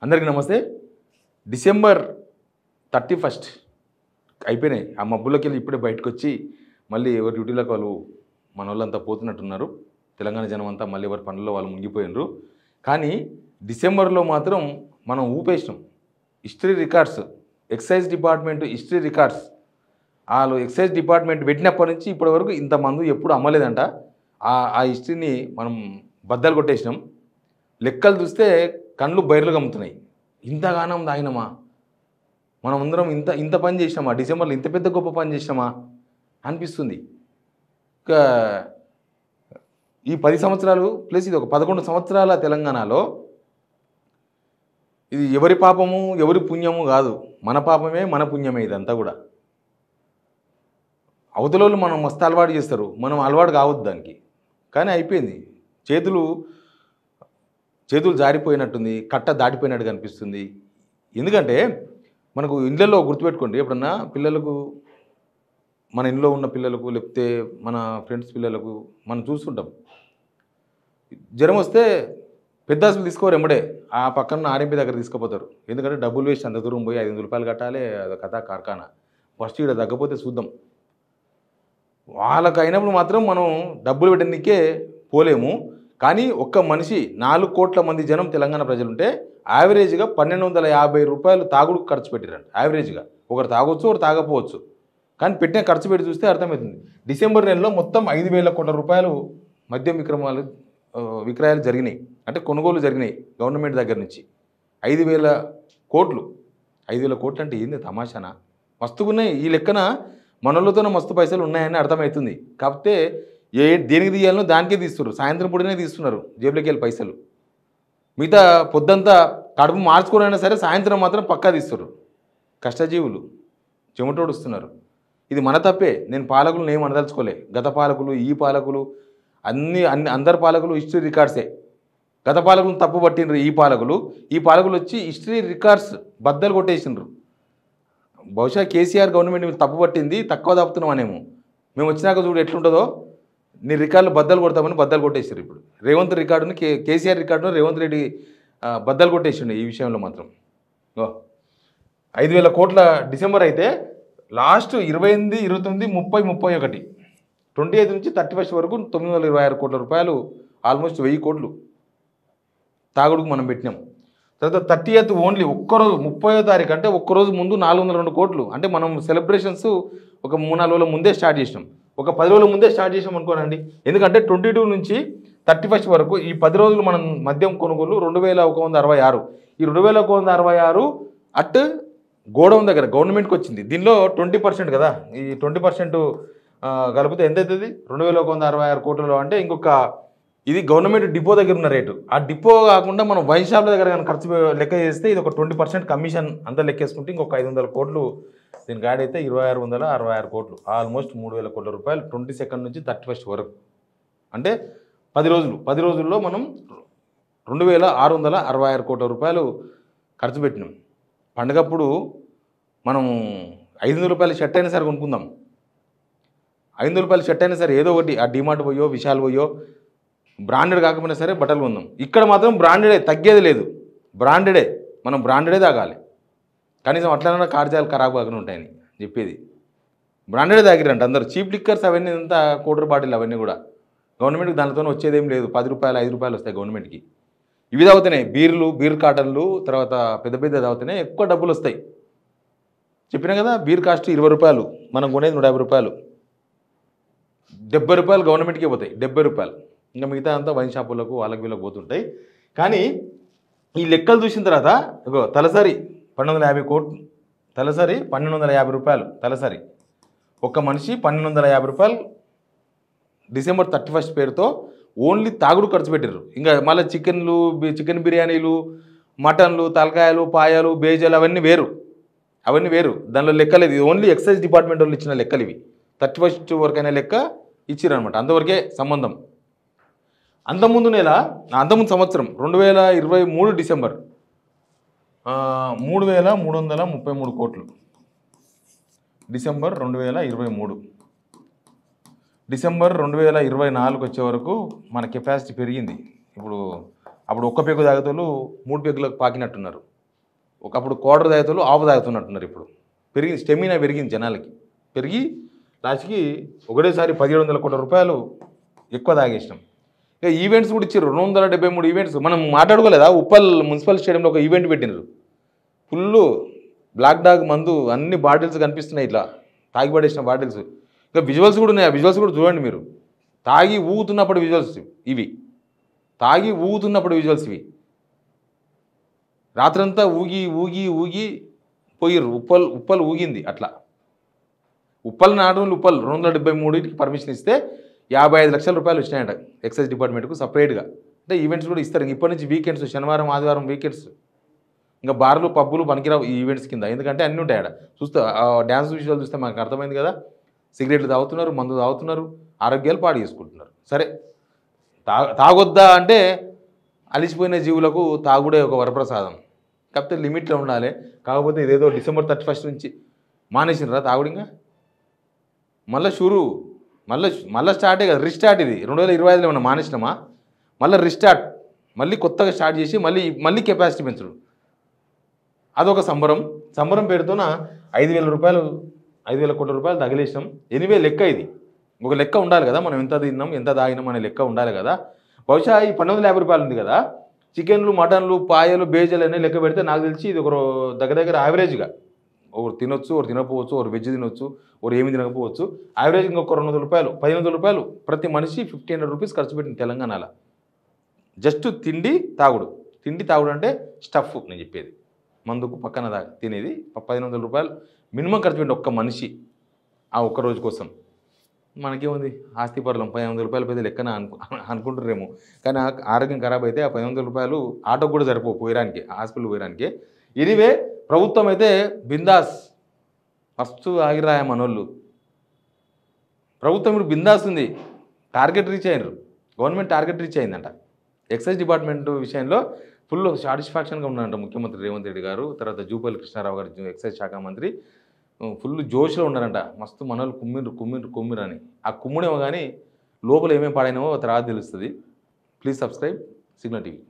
అందరికీ నమస్తే. డిసెంబర్ 31 అయిపోయినాయి. ఆ మబ్బులోకి వెళ్ళి ఇప్పుడే బయటకు వచ్చి మళ్ళీ ఎవరి డ్యూటీలకు వాళ్ళు మన వాళ్ళంతా పోతున్నట్టున్నారు. తెలంగాణ జనం అంతా మళ్ళీ ఎవరి పనుల్లో వాళ్ళు మునిగిపోయినారు. కానీ డిసెంబర్లో మాత్రం మనం ఊపేసినాం. History records, excise department history records, వాళ్ళు ఎక్సైజ్ డిపార్ట్మెంట్ పెట్టినప్పటి నుంచి ఇప్పటి వరకు ఇంత మందు ఎప్పుడు అమ్మలేదంట. ఆ హిస్టరీని మనం బద్దలు కొట్టేసినాం. లెక్కలు చూస్తే కళ్ళు బైర్లు గమ్ముతున్నాయి. ఇంతగానం తాగినామా మనం అందరం, ఇంత పని చేసినామా డిసెంబర్లో, ఇంత పెద్ద గొప్ప పని చేసినామా అనిపిస్తుంది. ఇంకా ఈ 10 సంవత్సరాలు ప్లస్ ఇది ఒక 11 సంవత్సరాల తెలంగాణలో ఇది ఎవరి పాపము ఎవరి పుణ్యము కాదు, మన పాపమే మన పుణ్యమే. ఇదంతా కూడా అవతలోళ్ళు మనం మస్తు అలవాటు చేస్తారు, మనం అలవాటు కావద్దు దానికి. కానీ అయిపోయింది, చేతులు జారిపోయినట్టుంది, కట్ట దాటిపోయినట్టు కనిపిస్తుంది. ఎందుకంటే మనకు ఇళ్ళల్లో గుర్తుపెట్టుకోండి, ఎప్పుడన్నా పిల్లలకు, మన ఇంట్లో ఉన్న పిల్లలకు లేకపోతే మన ఫ్రెండ్స్ పిల్లలకు మనం చూస్తుంటాం, జ్వరం వస్తే పెద్ద హాస్పిటల్ తీసుకోరు, ఎంబడే ఆ పక్కన ఆర్ఎంపీ దగ్గర తీసుకుపోతారు. ఎందుకంటే డబ్బులు వేస్ట్, అంత దూరం పోయి 500 రూపాయలు కట్టాలి, అది కథ కార్ఖానా. ఫస్ట్ ఇక్కడ తగ్గపోతే చూద్దాం. వాళ్ళకు అయినప్పుడు మాత్రం మనం డబ్బులు పెట్టడానికే పోలేము. కానీ ఒక్క మనిషి 4 కోట్ల మంది జనం తెలంగాణ ప్రజలుంటే యావరేజ్గా 1250 రూపాయలు తాగుడుకు ఖర్చు పెట్టారంట. యావరేజ్గా ఒకరు తాగొచ్చు, ఒకరు తాగపోవచ్చు, కానీ పెట్టిన ఖర్చు పెట్టి చూస్తే అర్థమవుతుంది. డిసెంబర్ నెలలో మొత్తం 5000 కోట్ల రూపాయలు మద్యం విక్రయాలు జరిగినాయి, అంటే కొనుగోలు జరిగినాయి గవర్నమెంట్ దగ్గర నుంచి. 5000 కోట్లు. 5000 కోట్లు అంటే ఏంది, తమాషానా? మస్తుగున్నాయి. ఈ లెక్కన మనోళ్ళతోనే మస్తు పైసలు ఉన్నాయని అర్థమవుతుంది. కాకపోతే దేనికి తీయాలనో దానికే తీస్తున్నారు. సాయంత్రం పూటనే తీస్తున్నారు జేబులోకి వెళ్ళి పైసలు. మిగతా పొద్దంతా కడుపు మార్చుకోనైనా సరే సాయంత్రం మాత్రం పక్కా తీస్తున్నారు. కష్టజీవులు చెమటోడుస్తున్నారు. ఇది మన తప్పే. నేను పాలకులను ఏం అనదలుచుకోలే. గత పాలకులు, ఈ పాలకులు, అందరు పాలకులు హిస్టరీ రికార్డ్సే. గత పాలకులను తప్పు పట్టినరు ఈ పాలకులు వచ్చి హిస్టరీ రికార్డ్స్ బద్దలు కొట్టేసినారు. బహుశా కేసీఆర్ గవర్నమెంట్ తప్పు పట్టింది, తక్కువ తప్పుతున్నామనేమో. మేము వచ్చినాక చూడు ఎట్లుంటుందో, నీ రికార్డులు బద్దలు కొడతామని బద్దలు కొట్టేసారు. ఇప్పుడు రేవంత్ రికార్డును, కేసీఆర్ రికార్డును రేవంత్ రెడ్డి బద్దలు కొట్టేసిండు. ఈ విషయంలో మాత్రం 5000 కోట్ల డిసెంబర్ అయితే లాస్ట్ 28, 29, 30, 31, 28 నుంచి 31 వరకు 926 కోట్ల రూపాయలు, ఆల్మోస్ట్ 1000 కోట్లు తాగుడుకు మనం పెట్టినాం. తర్వాత 30th ఓన్లీ ఒక్కరోజు 30వ తారీఖు అంటే ఒక్కరోజు ముందు 402 కోట్లు. అంటే మనం సెలబ్రేషన్స్ ఒక 3-4 రోజుల ముందే స్టార్ట్ చేసినాం, ఒక 10 రోజుల ముందే స్టార్ట్ చేసాం అనుకోనండి. ఎందుకంటే 22 నుంచి 31 వరకు ఈ 10 రోజులు మనం మద్యం కొనుగోలు 2166. ఈ 2166 అట్ గోడౌన్ దగ్గర గవర్నమెంట్కి వచ్చింది. దీనిలో 20% కదా, ఈ 20% కలిపితే ఎంత అవుతుంది? 2166 కోట్లలో. అంటే ఇంకొక, ఇది గవర్నమెంట్ డిపో దగ్గర ఉన్న రేటు. ఆ డిపో కాకుండా మనం వైన్ షాప్ల దగ్గర కానీ ఖర్చు లెక్క చేస్తే ఇది ఒక 20% కమిషన్ అంతా లెక్కేసుకుంటే ఇంకొక 500 కోట్లు దీనికి యాడ్ అయితే 2666 కోట్లు, ఆల్మోస్ట్ 3000 కోట్ల రూపాయలు 22 నుంచి 31 వరకు. అంటే 10 రోజుల్లో మనం 2666 కోట్ల రూపాయలు ఖర్చు పెట్టినాం. పండగప్పుడు మనం 500 రూపాయల షర్ట్ అయినా సరే కొనుక్కుందాం. 500 రూపాయల షర్ట్ అయినా సరే ఏదో ఒకటి ఆ డిమార్ట్ పోయో, విశాల్ పోయో, బ్రాండెడ్ కాకపోయినా సరే బట్టలు కొందాం. ఇక్కడ మాత్రం బ్రాండెడే, తగ్గేది లేదు. బ్రాండెడే, మనం బ్రాండెడే తాగాలి. కనీసం అట్లనే కార్యాలు ఖరాబ్ కాకుండా ఉంటాయని చెప్పేది. బ్రాండెడే తాగిరంట అందరూ. చీప్ లిక్కర్స్ అవన్నీ అంతా కోటర్ బాటిల్ అవన్నీ కూడా గవర్నమెంట్కి దానితో వచ్చేదేం లేదు. 10 రూపాయలు 5 రూపాయలు వస్తాయి గవర్నమెంట్కి. ఇవి తాగుతున్నాయి, బీర్ కాటన్లు, తర్వాత పెద్ద తాగుతున్నాయి, ఎక్కువ డబ్బులు వస్తాయి. చెప్పినా కదా, బీర్ కాస్ట్ 20 రూపాయలు, మనం కొనేది 150 రూపాయలు. 70 రూపాయలు గవర్నమెంట్కే పోతాయి, 70 రూపాయలు. ఇంకా మిగతా అంతా వైన్ షాపులకు వాళ్ళకి వీళ్ళకి పోతుంటాయి. కానీ ఈ లెక్కలు చూసిన తర్వాత తలసరి 1250 కోట్లు, తలసరి 1250 రూపాయలు, తలసరి ఒక్క మనిషి 1250 రూపాయలు డిసెంబర్ 31 పేరుతో ఓన్లీ తాగుడు ఖర్చు పెట్టారు. ఇంకా మళ్ళీ చికెన్ బిర్యానీలు, మటన్లు, తలకాయలు, పాయాలు, బేజాలు అవన్నీ వేరు. దానిలో లెక్కలేదు. ఇది ఓన్లీ ఎక్సైజ్ డిపార్ట్మెంట్ వాళ్ళు ఇచ్చిన లెక్కలు ఇవి. 31 వరకైనా లెక్క ఇచ్చిరనమాట, అంతవరకే సంబంధం. అంతకుముందు సంవత్సరం 2023 డిసెంబర్ 3333 కోట్లు. డిసెంబర్ 2023. డిసెంబర్ 2024 వచ్చే వరకు మన కెపాసిటీ పెరిగింది. ఇప్పుడు అప్పుడు ఒక్క పెగ్గు తాగేతోళ్ళు 3 పెగ్గులకు పాకినట్టున్నారు. ఒకప్పుడు క్వార్టర్ తాగుతారు ఆఫ్ తాగుతున్నట్టున్నారు ఇప్పుడు. పెరిగింది, స్టెమినా పెరిగింది జనాలకి. పెరిగి లాస్ట్కి ఒకటేసారి 1700 కోట్ల రూపాయలు ఎక్కువ తాగేసినాం. ఇక ఈవెంట్స్ కూడా ఇచ్చారు, 273 ఈవెంట్స్. మనం మాట్లాడుకోలేదా, ఉప్పల్ మున్సిపల్ స్టేడియంలో ఒక ఈవెంట్ పెట్టినారు. ఫుల్ బ్లాక్ డాగ్ మందు అన్ని బాటిల్స్ కనిపిస్తున్నాయి, ఇట్లా తాగి పడేసిన బాటిల్స్. ఇంకా విజువల్స్ కూడా ఉన్నాయి, ఆ విజువల్స్ కూడా చూడండి మీరు. తాగి ఊగుతున్నప్పుడు విజువల్స్ ఇవి, తాగి ఊగుతున్నప్పుడు విజువల్స్ ఇవి. రాత్రంతా ఊగి ఊగి ఊగి పోయిర్రు. ఉప్పల్ ఊగింది అట్లా. ఉప్పల్ నాటూళ్ళు ఉప్పల్ 273కి పర్మిషన్ ఇస్తే 55 లక్షల రూపాయలు వచ్చినాయంట ఎక్సైజ్ డిపార్ట్మెంట్కు సపరేట్గా. అంటే ఈవెంట్స్ కూడా ఇస్తారు ఇప్పటి నుంచి. వీకెండ్స్, శనివారం ఆదివారం వీకెండ్స్. ఇంకా బార్లు పబ్బులు పనికిరావు ఈ ఈవెంట్స్ కింద, ఎందుకంటే అన్నీ ఉంటాయి ఆడ. చూస్తే డ్యాన్స్ విజువల్ చూస్తే మనకు అర్థమైంది కదా. సిగరెట్లు తాగుతున్నారు, మందు తాగుతున్నారు, ఆరోగ్యాలు పాడు చేసుకుంటున్నారు. సరే, తాగొద్దా అంటే అలిసిపోయిన జీవులకు తాగుడే ఒక వరప్రసాదం. కాకపోతే లిమిట్లో ఉండాలి. కాకపోతే ఇదేదో December 31 నుంచి మానేసినరా తాగుడు. ఇంకా మళ్ళీ స్టార్టే కదా, రీస్టార్ట్. ఇది 2025లో ఏమన్నా మానేసినామా? మళ్ళీ రీస్టార్ట్, మళ్ళీ కొత్తగా స్టార్ట్ చేసి మళ్ళీ కెపాసిటీ పెంచడం. అదొక సంబరం పేరుతోన 5,000 కోట్ల రూపాయలు తగిలేసినాం. ఎనివే లెక్క ఇది, ఒక లెక్క ఉండాలి కదా. మనం ఎంత తిన్నాం ఎంత తాగినాం అనే లెక్క ఉండాలి కదా. బహుశా ఈ 1250 రూపాయలు ఉంది కదా, చికెన్లు మటన్లు పాయలు బేజలు అనే లెక్క పెడితే నాకు తెలిసి ఇది ఒక దగ్గర యావరేజ్గా ఒకరు తినొచ్చు, ఒకరు తినకపోవచ్చు, ఒకరు వెజ్ తినొచ్చు, ఒకరు ఏమి తినకపోవచ్చు. యావరేజ్ ఇంకొక 200 రూపాయలు 1500 రూపాయలు ప్రతి మనిషి 1500 రూపీస్ ఖర్చు పెట్టింది తెలంగాణలో. జస్ట్ తిండి తాగుడు అంటే స్టఫ్. నేను చెప్పేది మందుకు పక్కన తినేది 1500 రూపాయలు మినిమం ఖర్చు పెట్టి ఒక్క మనిషి ఆ ఒక్క రోజు కోసం. మనకేముంది, ఆస్తి పరులం 1500 రూపాయలు పెద్ద లెక్కన అనుకుంటున్నారేమో. కానీ ఆరోగ్యం ఖరాబ్ అయితే ఆ 1500 రూపాయలు ఆటోకు కూడా పోయడానికి, హాస్పిటల్ పోయడానికి. ఎనివే ప్రభుత్వం అయితే బిందాస్, ఫస్ట్ ఆగిరాయ మనోళ్ళు. ప్రభుత్వం ఇప్పుడు బిందాస్ ఉంది, టార్గెట్ రీచ్ అయినారు. గవర్నమెంట్ టార్గెట్ రీచ్ అయిందంట. ఎక్సైజ్ డిపార్ట్మెంట్ విషయంలో ఫుల్ సాటిస్ఫాక్షన్గా ఉన్నారంట ముఖ్యమంత్రి రేవంత్ రెడ్డి గారు, తర్వాత జూపల్లి కృష్ణారావు గారు ఎక్సైజ్ శాఖ మంత్రి. ఫుల్ జోష్లో ఉన్నారంట. మస్తు మనోళ్ళు కుమ్మిరు అని. ఆ కుమ్ముడేమో కానీ లోపల ఏమేమి పాడైనామో తర్వాత తెలుస్తుంది. Please subscribe signal TV.